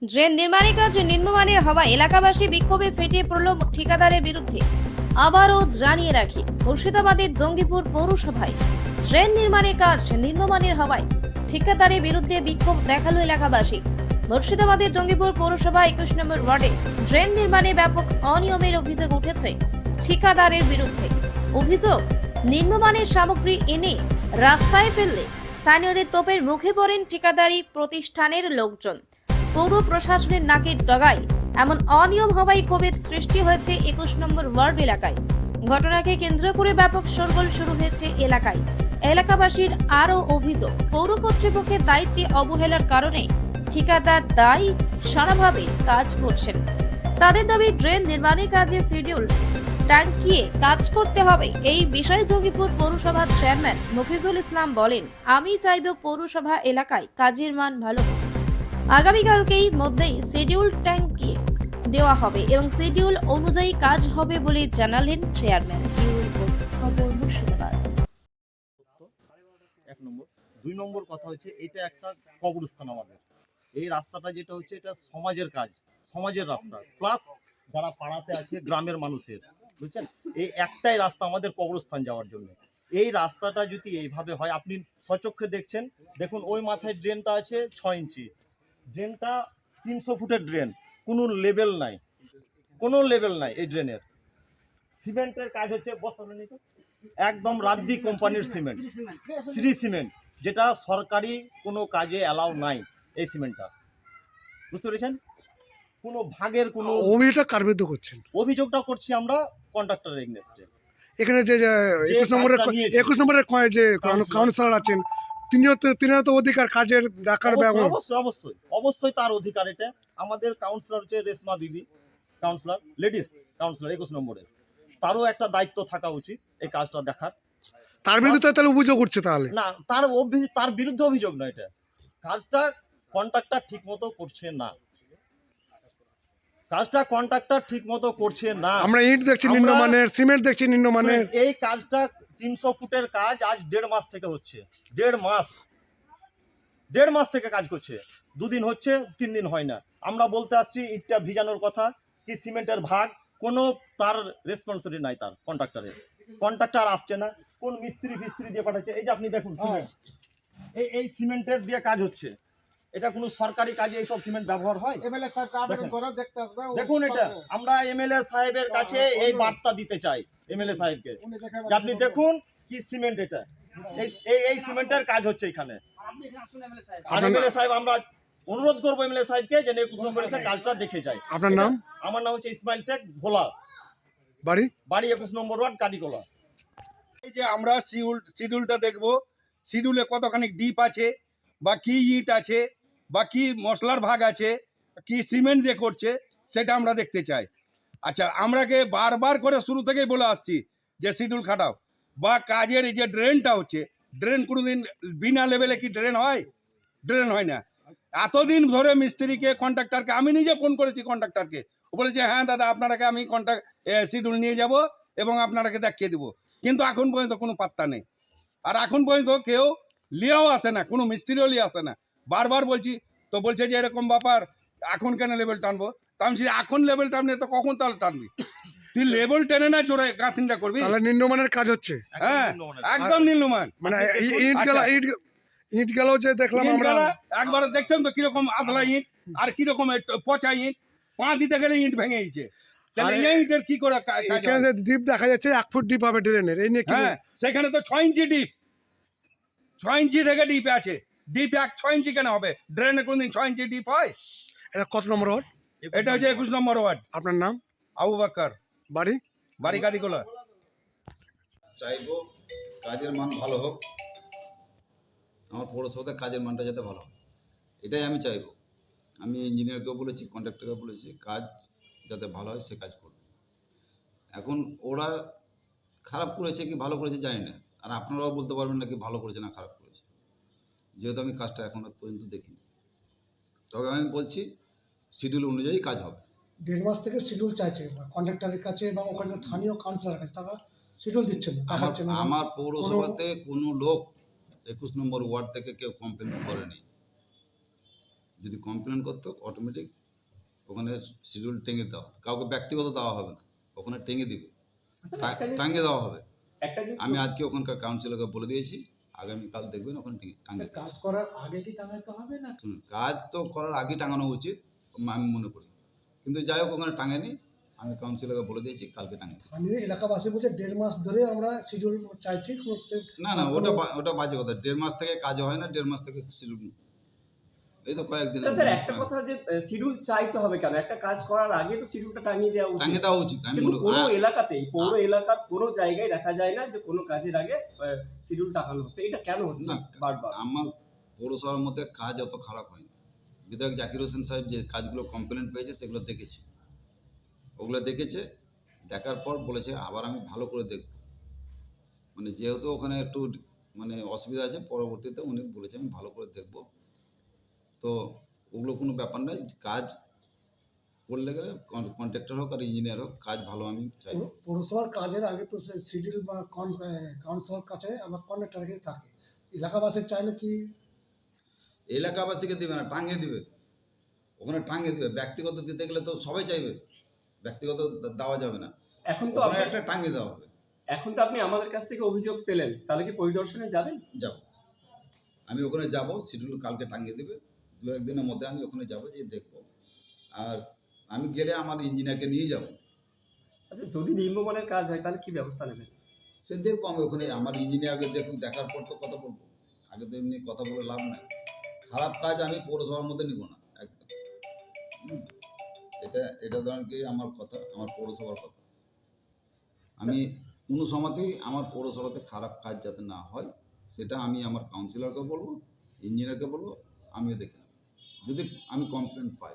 Drain নির্মাণের কাজ নিম্নমানের হওয়ায় এলাকাবাসী বিক্ষোভে ফেটে পড়ল ঠিকাদারের বিরুদ্ধে। আবারও জানিয়ে রাখি, মুর্শিদাবাদের জঙ্গিপুর পৌরসভায় ড্রেন নির্মাণের কাজ নিম্নমানের হওয়ায় ঠিকাদারের বিরুদ্ধে বিক্ষোভ দেখালো এলাকাবাসী। মুর্শিদাবাদের জঙ্গিপুর পৌরসভা 21 নম্বর ওয়ার্ডে ড্রেন নির্মাণে ব্যাপক অনিয়মের অভিযোগ উঠেছে ঠিকাদারের বিরুদ্ধে। অভিযোগ, নিম্নমানের সামগ্রী এনে রাস্তায় ফেললে স্থানীয়দের তোপের মুখে পড়েন ঠিকাদারি প্রতিষ্ঠানের লোকজন। পৌর প্রশাসনের নাকের ডগায় এমন অনিয়ম হওয়ায় ক্ষোভের সৃষ্টি হয়েছে 21 নম্বর ওয়ার্ড এলাকায়। ঘটনাকে কেন্দ্র করে ব্যাপক শোরগোল শুরু হয়েছে এলাকায়। এলাকাবাসীর আরও অভিযোগ, পৌর কর্তৃপক্ষের দায়িত্বে অবহেলার কারণে ঠিকাদার দায়ী সারাভাবে কাজ করছেন। তাদের দাবি, ড্রেন নির্মাণের কাজে শিডিউল টাঙ্কিয়ে কাজ করতে হবে। এই বিষয়ে জঙ্গিপুর পৌরসভার চেয়ারম্যান মফিজুল ইসলাম বলেন, আমি চাইব পৌরসভা এলাকায় কাজের মান ভালো হোক। আগামীকালকেই মধ্যেই শিডিউল টাঙ্কিয়ে দেওয়া হবে এবং শিডিউল অনুযায়ী কাজ হবে বলে জানালেন চেয়ারম্যান। খবর মুর্শিদাবাদ। এক নম্বর। 2 নম্বর কথা হচ্ছে, এটা একটা কবরস্থান আমাদের। এই রাস্তাটা যেটা হচ্ছে, এটা সমাজের কাজ, সমাজের রাস্তা, প্লাস যারা পাড়াতে আছে গ্রামের মানুষের, বুঝছেন, এই একটাই রাস্তা আমাদের কবরস্থান যাওয়ার জন্য। এই রাস্তাটা যদি এইভাবে হয়, আপনি সচক্ষে দেখছেন, দেখুন ওই মাথায় ড্রেনটা আছে 6 ইঞ্চি, ড্রেনটা 300 ফুটের ড্রেন, কোনো লেভেল নাই, কোনো লেভেল নাই এই ড্রেনের। সিমেন্টের কাজ হচ্ছে বস্তা নিতে একদম রাদ্দি কোম্পানির সিমেন্ট, শ্রী সিমেন্ট, যেটা সরকারি কোনো কাজে অ্যালাউ নাই। এই সিমেন্টটা, বুঝতে পেরেছেন, কোনো ভাগের কোনো অভিযোগটা কার বিরুদ্ধে করছেন? অভিযোগটা করছি আমরা কন্ট্রাক্টরের এগেইনস্টে। এখানে যে 21 নম্বরের যে কাউন্সিলর আছেন, তিনিও তো অধিকার কাজের দেখার ব্যবহার। অবশ্যই অবশ্যই অবশ্যই তার অধিকার। এটা আমাদের কাউন্সিলর হচ্ছে রেশমা বিবি, কাউন্সিলর, লেডিস কাউন্সিলর 21 নম্বরে, তারও একটা দায়িত্ব থাকা উচিত এই কাজটা দেখার। তার বিরুদ্ধে তাহলে অভিযোগ উঠছে? তাহলে না, তার বিরুদ্ধে অভিযোগ নয়, এটা কাজটা কন্ট্রাক্টর ঠিক মতো করছে না, কাজটা কন্ট্রাক্টর ঠিক মতো করছে না। আমরা ইট দেখছি নিম্নমানের, সিমেন্ট দেখছি নিম্নমানের। এই কাজটা 300 ফুটের কাজ আজ 1.5 মাস থেকে হচ্ছে, 1.5 মাস থেকে কাজ করছে। 2 দিন হচ্ছে, 3 দিন হয় না। আমরা বলতে আসছি ইটটা ভিজানোর কথা, কি সিমেন্টের ভাগ, কোনো তার রেসপন্সিবিলিটি নাই তার কন্ট্রাক্টরের। কন্ট্রাক্টর আসছে না, কোন মিস্ত্রি দিয়ে পাঠাচ্ছে। এই যে আপনি দেখুন সিমেন্ট, এই সিমেন্টের দিয়ে কাজ হচ্ছে। এটা কোনো সরকারি কাজে এইসব সিমেন্ট ব্যবহার হয়? এমএলএ সাহেব আবেদন করে দেখতে আসবে। দেখুন, এটা আমরা এমএলএ সাহেবের কাছে এই বার্তা দিতে চাই, এমএলএ সাহেবকে, যে আপনি দেখুন কি সিমেন্ট, এটা এই সিমেন্টের কাজ হচ্ছে এখানে। আর এমএলএ সাহেব, আমরা অনুরোধ করবো এমএলএ সাহেবকে যে 21 নম্বরে কাজটা দেখে যায়। আপনার নাম? আমার নাম হচ্ছে ইসমাইল শেখ ভোলা, বাড়ি 21 নম্বর ওয়ার্ড, কাদিকোলা। এই যে আমরা শিডিউলটা দেখব, শিডিউলে কতখানি ডিপ আছে, বা কি ইট আছে, বা কি মশলার ভাগ আছে, কি সিমেন্ট দিয়ে করছে, সেটা আমরা দেখতে চাই। আচ্ছা, আমরাকে বারবার করে শুরু থেকেই বলে আসছি যে শিডিউল খাটাও, বা কাজের এই যে ড্রেনটা হচ্ছে, ড্রেন কোনোদিন বিনা লেভেলে কি ড্রেন হয়? ড্রেন হয় না। এতদিন ধরে মিস্ত্রিকে, কন্ট্রাক্টরকে, আমি নিজে ফোন করেছি কন্ট্রাক্টরকে, ও বলেছে হ্যাঁ দাদা, আপনারাকে আমি শিডিউল নিয়ে যাব এবং আপনারাকে দেখিয়ে দেবো, কিন্তু এখন পর্যন্ত কোনো পাত্তা নেই। আর এখন পর্যন্ত কেউ লিয়েও আসে না, কোনো মিস্ত্রিও লিয়ে আসে না। বারবার বলছি, তো বলছে যে এরকম ব্যাপার, এখন কেন লেভেল টানবো? তা আমি এখন লেভেল টানলে তো কখন তাহলে টানবি? তুই লেভেল টেনে না জোরে গাঁথনিটা করবি। তাহলে নিম্নমানের কাজ হচ্ছে। হ্যাঁ, একদম নিম্নমান। মানে ইট গেল যে দেখলাম আমরা, একবার দেখছেন তো কিরকম আধলা ইট, আর কিরকম পচা ইট, পা দিতে গেলে ইট ভেঙে গেছে। তাহলে এই ইটের কি করে কাজ এখানে যে ডিপ দেখা যাচ্ছে 1 ফুট ডিপ হবে ড্রেনের, এই নিয়ে কি? হ্যাঁ, সেখানে তো 6 ইঞ্চি ডিপ, 6 ইঞ্চি থেকে ডিপ আছে। ডিপ 6 ইঞ্চি কেন হবে? ড্রেনে কোনদিন 6 ইঞ্চি ডিপ হয়? এটা কত নম্বর ওয়ার্ড? এটা হচ্ছে 21 নম্বর ওয়ার্ড। আপনার নাম? আবু বাক্কার, বাড়ি কাদিকোলা। চাইবো কাজের মান ভালো হোক, আমার পৌরসভাতে কাজের মানটা যাতে ভালো হয়, এটাই আমি চাইবো। আমি ইঞ্জিনিয়ারকেও বলেছি, কন্ট্রাক্টরকেও বলেছি, কাজ যাতে ভালো হয় সে কাজ করবে। এখন ওরা খারাপ করেছে কি ভালো করেছে জানি না, আর আপনারাও বলতে পারবেন না কি ভালো করেছে না খারাপ করেছে, যেহেতু আমি কাজটা এখনো পর্যন্ত দেখিনি। তবে আমি বলছি শিডিউল অনুযায়ী কাজ হবে। 1.5 মাস থেকে শিডিউল চাইছে কন্ট্রাক্টরের কাছে এবং ওখানে স্থানীয় কাউন্সিলরের কাছে, তারা শিডিউল দিচ্ছে না, দেখাচ্ছে না। আমার পৌরসভাতে কোনো লোক 21 নম্বর ওয়ার্ড থেকে কেউ কমপ্লেন করেনি। যদি কমপ্লেন করতো অটোমেটিক ওখানে শিডিউল টেঙে দেওয়া হতো। কাউকে ব্যক্তিগত দেওয়া হবে না, ওখানে টেঙে দিবে, টাঙিয়ে দেওয়া হবে। একটা জিনিস আমি আজকে ওখানকার কাউন্সিলরকে বলে দিয়েছি, আগামীকাল দেখবেন ওখানে টাঙিয়ে কাজ করার আগে কি টাঙাইতে হবে না? শুনুন, কাজ তো করার আগে টাঙানো উচিত আমি মনে করি, কিন্তু যাই হোক ওখানে টাঙায়নি। আমি কাউন্সিলরকে বলে দিয়েছি কালকে টাঙিয়ে দেবো। স্থানীয় এলাকাবাসী বলছে 1.5 মাস ধরে আমরা শিডিউল চাইছি, না না, ওটা বাজে কথা। 1.5 মাস থেকে কাজ হয় না, 1.5 মাস থেকে শিডিউল এই তো কয়েকদিন। না স্যার, একটা কথা যে শিডিউল চাইতে হবে কেন? একটা কাজ করার আগে তো শিডিউলটা টাঙিয়ে দেওয়া উচিত। টাঙিয়ে দেওয়া উচিত আমি কিন্তু মনে কোনো করি। এলাকাতেই, পৌর এলাকার কোনো জায়গায় দেখা যায় না যে কোনো কাজের আগে শিডিউল টাঙানো হচ্ছে। এটা কেন হচ্ছে না, বারবার? আমার পৌরসভার মধ্যে কাজ অত খারাপ হয়নি। বিধায়ক জাকির হোসেন সাহেব যে কাজগুলো কমপ্লেন পেয়েছে সেগুলো দেখেছে, ওগুলো দেখেছে, দেখার পর বলেছে আবার আমি ভালো করে দেখব। মানে যেহেতু ওখানে একটু মানে অসুবিধা আছে, পরবর্তীতে উনি বলেছে আমি ভালো করে দেখব। তো ওগুলো কোনো ব্যাপার নয়, কাজ করলে গেলে কন্ট্রাক্টর হোক আর ইঞ্জিনিয়ার হোক, কাজ ভালো আমি চাই। পৌরসভার কাজের আগে তো শিডিউল বা কাউন্সিলর কাছে আবার কন্ট্রাক্টরের কাছে থাকে। এলাকাবাসী চাইলে কি এলাকাবাসীকে দেবে না, টাঙিয়ে দিবে, ওখানে টাঙিয়ে দিবে। ব্যক্তিগত দিতে গেলে তো সবাই চাইবে, ব্যক্তিগত দেওয়া যাবে না, এখন তো ওখানে আপনি একটা টাঙিয়ে দেওয়া হবে। এখন তো আপনি আমাদের কাছ থেকে অভিযোগ পেলেন, তাহলে কি পরিদর্শনে যাবেন? যাব, আমি ওখানে যাব, শিডিউল কালকে টাঙিয়ে দেবে, 2-1 দিনের মধ্যে আমি ওখানে যাব, যে দেখব। আর আমি গেলে আমার ইঞ্জিনিয়ারকে নিয়ে যাব, আচ্ছা, যদি নিম্নমানের কাজ হয় তাহলে কি ব্যবস্থা নেবেন? সে দেখবো। আমি ওখানে আমার ইঞ্জিনিয়ারকে দেখার পর তো কথা বলবো, আগে তো এমনি কথা বলে লাভ নাই। খারাপ কাজ আমি পৌরসভার মধ্যে নিব না একদম। এটা ধরেন কি আমার কথা, আমার পৌরসভার কথা। আমি কোনো সময়তেই আমার পৌরসভাতে খারাপ কাজ যাতে না হয় সেটা আমি আমার কাউন্সিলরকে বলবো, ইঞ্জিনিয়ারকে বলবো, আমিও দেখে নেব যদি আমি কমপ্লেন পাই।